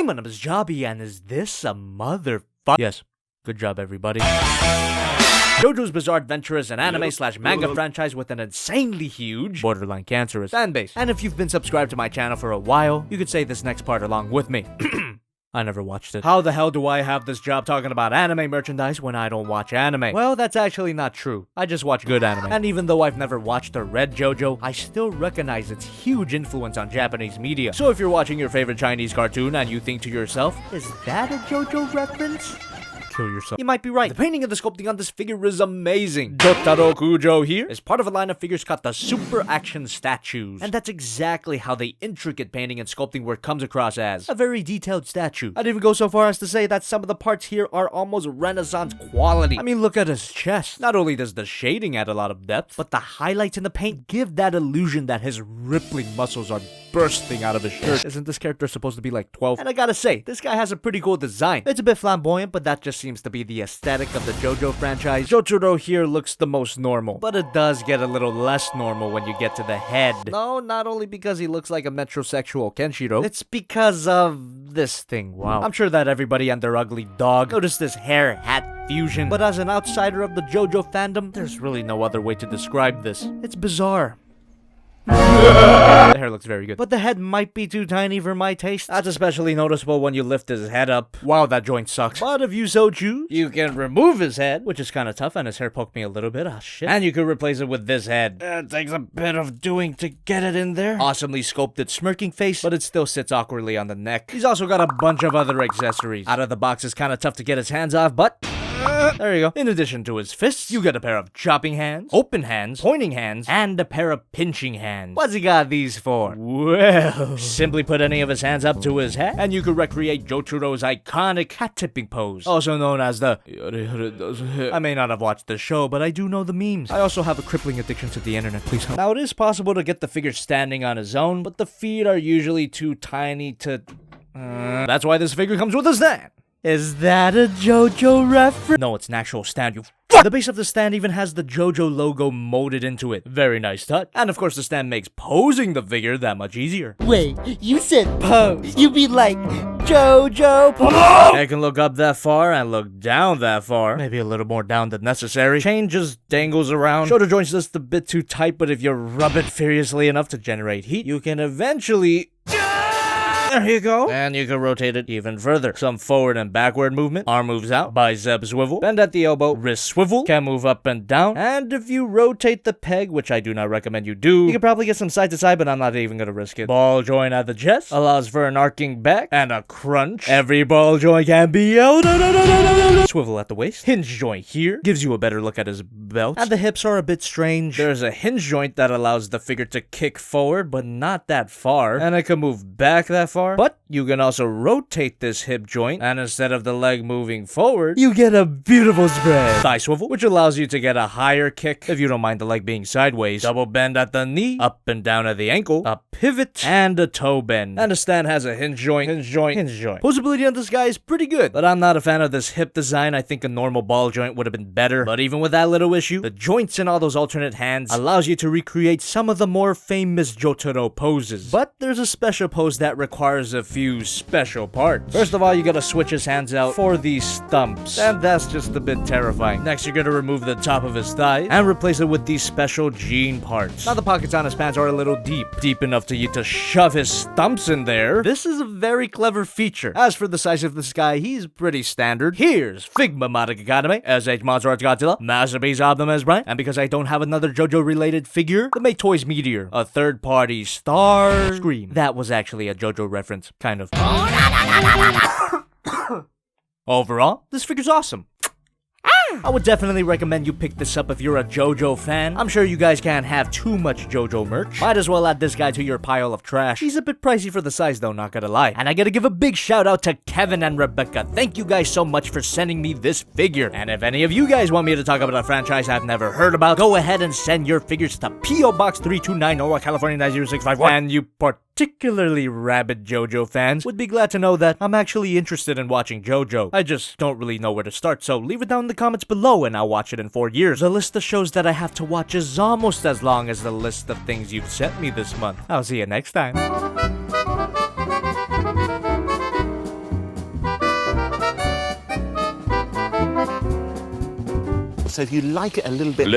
my name is Jobby, and is this a motherfucker? Yes, good job, everybody. JoJo's Bizarre Adventure is an anime/manga franchise with an insanely huge, borderline cancerous fanbase. And if you've been subscribed to my channel for a while, you could say this next part along with me. I never watched it. How the hell do I have this job talking about anime merchandise when I don't watch anime? Well, that's actually not true. I just watch good anime. And even though I've never watched or read JoJo, I still recognize its huge influence on Japanese media. So if you're watching your favorite Chinese cartoon and you think to yourself, is that a JoJo reference? Kill yourself. You might be right. The painting and the sculpting on this figure is amazing. Jotaro Kujo here is part of a line of figures called the Super Action Statues. And that's exactly how the intricate painting and sculpting work comes across as a very detailed statue. I'd even go so far as to say that some of the parts here are almost Renaissance quality. I mean, look at his chest. Not only does the shading add a lot of depth, but the highlights in the paint give that illusion that his rippling muscles are bursting out of his shirt. Isn't this character supposed to be like 12? And I gotta say, this guy has a pretty cool design. It's a bit flamboyant, but that just seems to be the aesthetic of the JoJo franchise. Jotaro here looks the most normal, but it does get a little less normal when you get to the head. No, not only because he looks like a metrosexual Kenshiro, it's because of this thing. Wow. I'm sure that everybody and their ugly dog noticed this hair hat fusion, but as an outsider of the JoJo fandom, there's really no other way to describe this. It's bizarre. The hair looks very good, but the head might be too tiny for my taste. That's especially noticeable when you lift his head up. Wow, that joint sucks. But if you so choose, you can remove his head, which is kind of tough, and his hair poked me a little bit. Ah, shit. And you could replace it with this head. It takes a bit of doing to get it in there. Awesomely sculpted smirking face, but it still sits awkwardly on the neck. He's also got a bunch of other accessories. Out of the box is kind of tough to get his hands off, but there you go. In addition to his fists, you get a pair of chopping hands, open hands, pointing hands, and a pair of pinching hands. What's he got these for? Well, simply put any of his hands up to his head, and you could recreate Jotaro's iconic hat-tipping pose, also known as the yare. I may not have watched the show, but I do know the memes. I also have a crippling addiction to the internet, please help. Now, it is possible to get the figure standing on his own, but the feet are usually too tiny to... that's why this figure comes with a stand. Is that a JoJo reference? No, it's an actual stand, you fuck! The base of the stand even has the JoJo logo molded into it. Very nice touch. And of course, the stand makes posing the figure that much easier. Wait, you said pose. You mean like JoJo pose? I can look up that far and look down that far. Maybe a little more down than necessary. Chain just dangles around. Shoulder joint's just a bit too tight, but if you rub it furiously enough to generate heat, you can eventually... There you go. And you can rotate it even further. Some forward and backward movement. Arm moves out. Bicep swivel. Bend at the elbow. Wrist swivel. Can move up and down. And if you rotate the peg, which I do not recommend you do, you can probably get some side to side, but I'm not even gonna risk it. Ball joint at the chest. Allows for an arcing back and a crunch. Every ball joint can be held. Swivel at the waist. Hinge joint here. Gives you a better look at his belt. And the hips are a bit strange. There's a hinge joint that allows the figure to kick forward, but not that far. And it can move back that far. But you can also rotate this hip joint, and instead of the leg moving forward, you get a beautiful spread. Thigh swivel, which allows you to get a higher kick if you don't mind the leg being sideways. Double bend at the knee, up and down at the ankle, a pivot, and a toe bend. And the stand has a hinge joint, hinge joint, hinge joint. Posability on this guy is pretty good, but I'm not a fan of this hip design. I think a normal ball joint would have been better. But even with that little issue, the joints in all those alternate hands allows you to recreate some of the more famous Jotaro poses. But there's a special pose that requires a few special parts. First of all, you gotta switch his hands out for these stumps, and that's just a bit terrifying. Next, you're gonna remove the top of his thigh and replace it with these special jean parts. Now, the pockets on his pants are a little deep enough to you to shove his stumps in there. This is a very clever feature. As for the size of this guy, he's pretty standard. Here's Figma Madoc Academy, SH Monster Arts Godzilla, Masterpiece Optimus Prime, and because I don't have another JoJo related figure, the MakeToys Meteor, a third-party Starscream. That was actually a JoJo reference. Kind of. Overall, this figure's awesome. I would definitely recommend you pick this up if you're a JoJo fan. I'm sure you guys can't have too much JoJo merch. Might as well add this guy to your pile of trash. He's a bit pricey for the size though, not gonna lie. And I gotta give a big shout out to Kevin and Rebecca. Thank you guys so much for sending me this figure. And if any of you guys want me to talk about a franchise I've never heard about, go ahead and send your figures to P.O. Box 329, Norwalk, California 90651. And you particularly rabid JoJo fans would be glad to know that I'm actually interested in watching JoJo. I just don't really know where to start, so leave it down in the comments below and I'll watch it in 4 years. The list of shows that I have to watch is almost as long as the list of things you've sent me this month. I'll see you next time. So if you like it a little bit